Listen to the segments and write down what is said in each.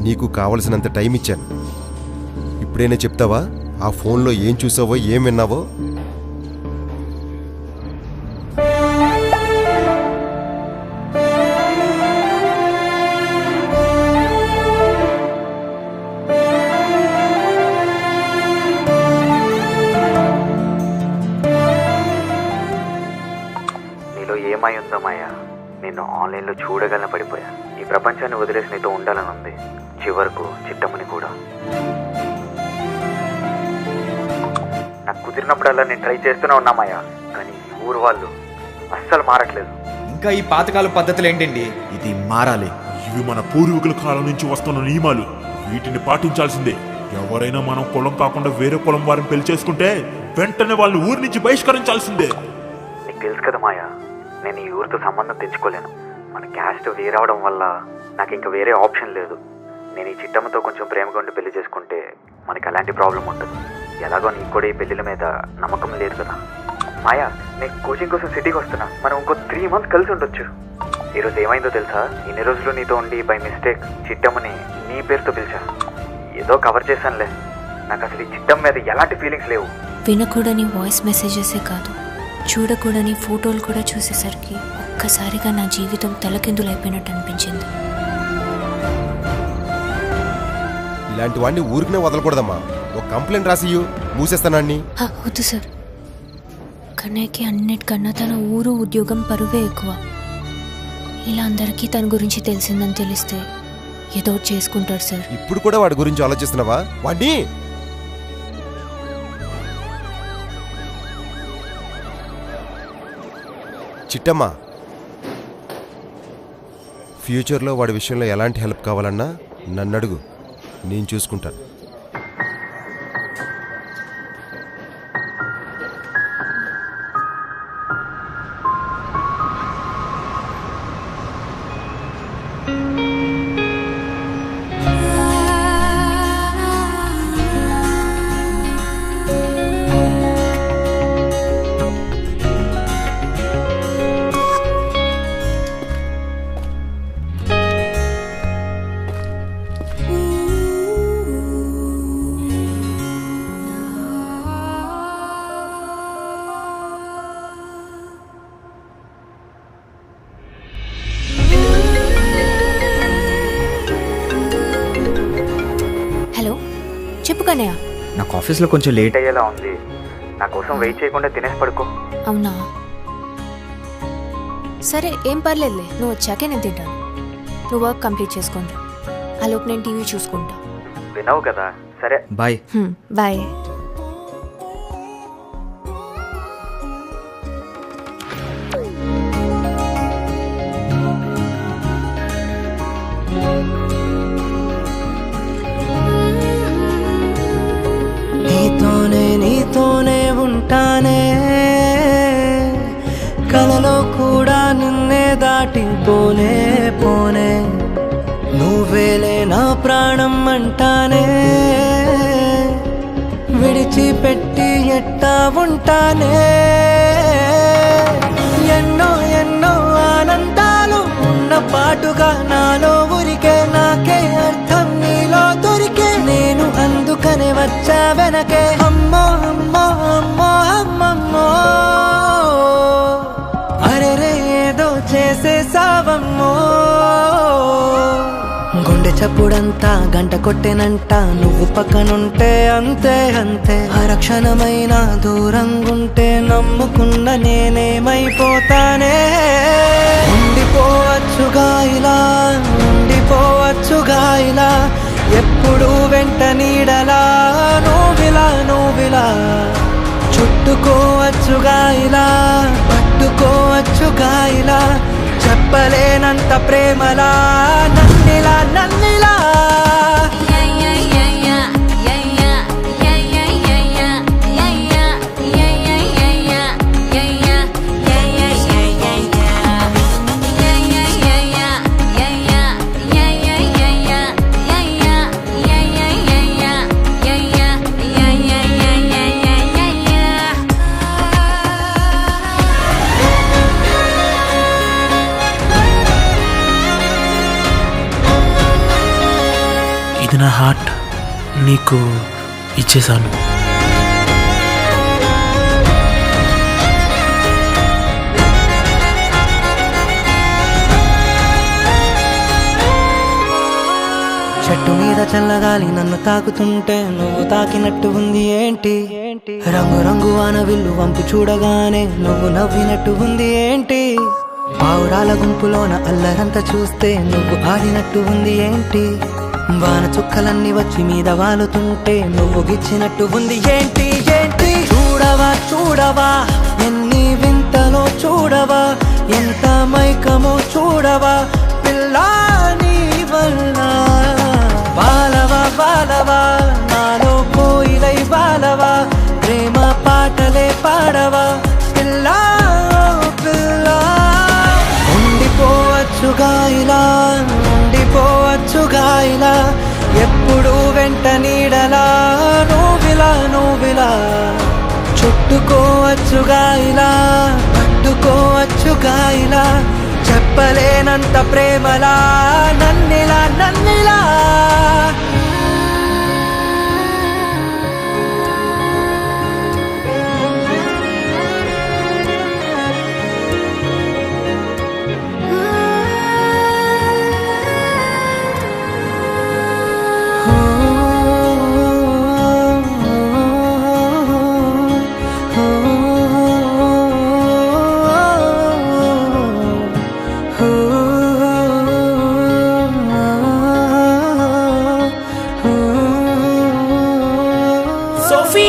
నీకు కావలసినంత టైం ఇచ్చాను. ఇప్పుడైనా చెప్తావా ఆ ఫోన్లో ఏం చూసావో ఏం విన్నావో? ఏమై ఉందో మాయా, నేను ఆన్లైన్లో చూడగలను పడిపోయా. ఈ ప్రపంచాన్ని వదిలేసి నీతో ఉండాలని ఉంది, చివరకు చిట్టమ్మని కూడా. నాకు కుదిరినప్పుడల్లా నేను ట్రై చేస్తూనే ఉన్నా మాయా, కానీ ఊరు వాళ్ళు అస్సలు మారట్లేదు. ఇంకా ఈ పాతకాల పద్ధతులు ఏంటండి? ఇది మారాలి. ఇవి మన పూర్వీకుల కాలం నుంచి వస్తున్న నియమాలు, వీటిని పాటించాల్సిందే. ఎవరైనా మనం కులం కాకుండా వేరే కులం వారిని పెళ్లి చేసుకుంటే వెంటనే వాళ్ళని ఊరి నుంచి బహిష్కరించాల్సిందే. నీకు తెలుసు కదా మాయా, నేను ఈ ఊరితో సంబంధం తెచ్చుకోలేను. మన క్యాస్ట్ వేరవడం వల్ల నాకు ఇంకా వేరే ఆప్షన్ లేదు. నేను ఈ చిట్టమ్మతో కొంచెం ప్రేమగా ఉండి పెళ్లి చేసుకుంటే మనకి అలాంటి ప్రాబ్లం ఉంటుంది. ఎలాగో నీకు కూడా ఈ పెళ్లిల మీద నమ్మకం లేదు కదా. మాయా, నేను కోచింగ్ కోసం సిటీకి వస్తున్నా, మనం ఇంకో 3 months కలిసి ఉండొచ్చు. ఈరోజు ఏమైందో తెలుసా? ఇన్ని రోజులు నీతో ఉండి బై మిస్టేక్ చిట్టమ్మని నీ పేరుతో పిలిచా. ఏదో కవర్ చేశానులే, నాకు అసలు ఈ చిట్టమ్మ మీద ఎలాంటి ఫీలింగ్స్ లేవు. వినకూడని వాయిస్ మెసేజెసే కాదు, చూడకూడని ఫోటోలు కూడా చూసేసరికి ఒక్కసారిగా నా జీవితం తలకిందులైపోయినట్టు అనిపించింది. ఇలాంటి వాడిని ఊరికనే వదలకూడదమ్మా. ఒక కంప్లైంట్ రాసి మూసేస్తానండి. వద్దు సార్, కన్నయ్యకి అన్నిటికన్నా తన ఊరు ఉద్యోగం పరువే ఎక్కువ. ఇలా అందరికీ తన గురించి తెలిసిందని తెలిస్తే ఏదో చేసుకుంటాడు సార్. ఇప్పుడు కూడా వాడి గురించి ఆలోచిస్తున్నావా? వాడిని చిట్టమ్మ, ఫ్యూచర్లో వాడి విషయంలో ఎలాంటి హెల్ప్ కావాలన్నా నన్ను అడుగు, నేను చూసుకుంటాను. చెప్పు కన్నయ్య. నాకు ఆఫీస్లో కొంచెం లేట్ అయ్యేలా ఉంది, నా కోసం వెయిట్ చేయకుండా తినేసి పడుకో. అవునా, సరే ఏం పర్లేదులే, నువ్వు వచ్చాకే నేను తింటాను. నువ్వు వర్క్ కంప్లీట్ చేసుకోండి, ఆ లోపు నేను టీవీ చూసుకుంటా. వినవు కదా? సరే బాయ్. బాయ్. నీతోనే ఉంటానే, కలలో కూడా నిన్నే దాటిపోనే పోనే. నువ్వేలే నా ప్రాణం అంటానే, విడిచిపెట్టి ఎట్టా ఉంటానే. ఎన్నో ఎన్నో ఆనందాలు ఉన్న పాటుగా నాలో ఊరికే, నాకే అర్థం నీలో దొరికే. నేను అందుకనే వచ్చా వెనకే. అమ్మో అమ్మో అమ్మో అమ్మమ్మో, అరెరే ఏదో చేసేసావమ్మో. గుండె చప్పుడంతా గంట కొట్టెనంట, నువ్వు పక్కనుంటే అంతే అంతే. అరక్షణమైన దూరంగుంటే నమ్ముకున్న నేనేమైపోతానే. ఉండిపోవచ్చుగా ఇలా, ఉండిపోవచ్చుగా ఇలా, ఎప్పుడు వెంట నీడలా నువ్విలా. చుట్టుకోవచ్చుగా ఇలా, పట్టుకోవచ్చుగా ఇలా, చెప్పలేనంత ప్రేమలా నన్నిలా. నీకు ఇచ్చేశాను. చెట్టు మీద చల్లగాలి నన్ను తాకుతుంటే నువ్వు తాకినట్టు ఉంది ఏంటి? రంగు రంగు వానవిల్లు వంపు చూడగానే నువ్వు నవ్వినట్టు ఉంది ఏంటి? పావురాల గుంపులోన అల్లరంతా చూస్తే నువ్వు ఆడినట్టు ఉంది ఏంటి? వాన చుక్కలన్నీ వచ్చి మీద వాలుతుంటే నువ్వు గిచ్చినట్టు ఉంది ఏంటి? ఏంటి? చూడవా చూడవా ఎన్ని వింతలో చూడవా, ఎంత మైకమో చూడవా పిల్లా నీ వల్ల. బాలవా బాలవా నాలో కోయిలై బాలవా, ప్రేమ పాటలే పాడవా పిల్లా పిల్లా. ఉండిపోవచ్చుగా ఇలా, ఉండిపోవచ్చుగా ఇలా, ఎప్పుడు వెంట నీడలా నువ్విలా. చుట్టుకోవచ్చుగా ఇలా, పట్టుకోవచ్చుగా ఇలా, చెప్పలేనంత ప్రేమలా నన్నిలా. సోఫీ,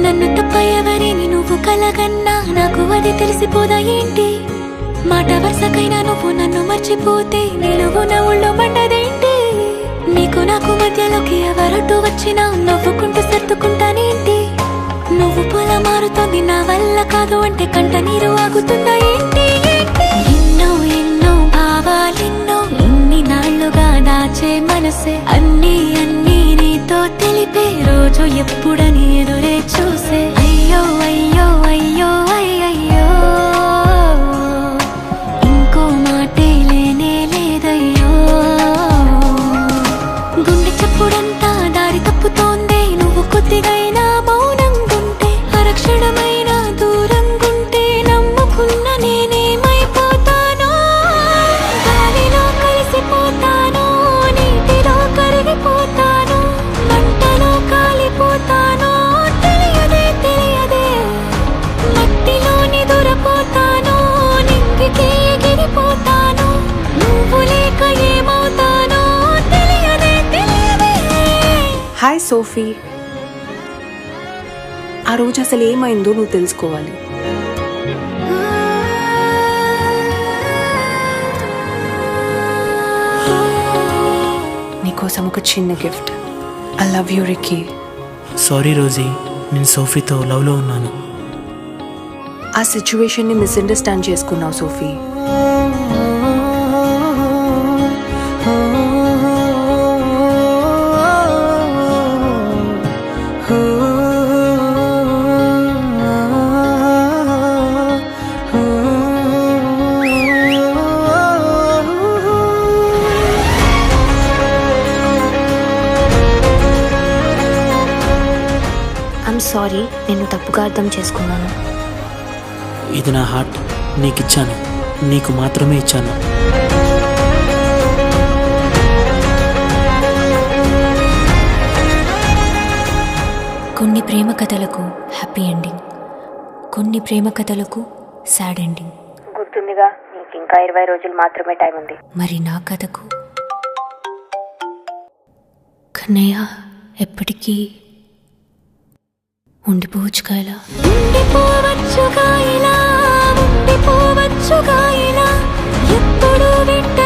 నన్ను తప్ప ఎవరిని నువ్వు కలగన్నా నాకు అది తెలిసిపోదా ఏంటి? మాట వరుసకైనా నువ్వు నన్ను మర్చిపోతే నిలువు నా ఊళ్ళో మండదేంటి? నీకు నాకు మధ్యలోకి ఎవరట్టు వచ్చినా నవ్వుకుంటూ సర్దుకుంటానేంటి? నువ్వు పొల మారుతోంది నా వల్ల కాదు అంటే కంట నీరు ఆగుతుందా ఏంటి? ఎన్నో ఎన్నో భావాలెన్నో ఇన్ని నాళ్లుగా దాచే మనసే అన్నీ నీతో తెలిపే రోజు ఎప్పుడని ఎదురే చూసే. అయ్యో అయ్యో అయ్యో అయ్యయ్యో, ఇంకో మాటే లేనే లేదయ్యో. గుండె చప్పుడంతా దారి తప్పుతోందే నువ్వు కొద్దిగైనా మౌనంగుంటే, అరక్షణమైన దూరంగుంటే నమ్ముకున్న నేనేమైపోతానో. గాలిలో కలిసిపోతాను, నీటిలో కరిగిపోతాను, మంటలో కాలిపోతాను, తెలియదే మట్టిలోని దూరపోతాను, నింగికి ఎగిరిపోతాను, నువ్వు లేక ఏమవుతానో తెలియదే. హాయ్ సోఫీ, ఆ రోజు అసలు ఏమైందో నువ్వు తెలుసుకోవాలి. నీకోసం ఒక చిన్న gift. I love you Ricky. Sorry Rosie, నేను సోఫీతో లవ్లో ఉన్నాను. ఆ సిచ్యువేషన్ని మిస్అండర్స్టాండ్ చేసుకున్నావు సోఫీ. ఐమ్ సారీ, నేను తప్పుగా అర్థం చేసుకున్నాను. ఇది నా హార్ట్, నీకు ఇచ్చాను, నీకు మాత్రమే ఇచ్చాను. కొన్ని ప్రేమ కథలకు హ్యాపీ ఎండింగ్, కొన్ని ప్రేమ కథలకు సాడ్ ఎండింగ్. గుర్తుందిగా, నీకు ఇంకా 20 రోజులు మాత్రమే టైం ఉంది. మరి నా కథకు కన్నయ్య ఎప్పటికీ ఉండిపోవచ్చుగా ఇలా, ఉండిపోవచ్చుగా ఇలా, ఉండిపోవచ్చుగా ఇలా, ఎప్పుడు వెంట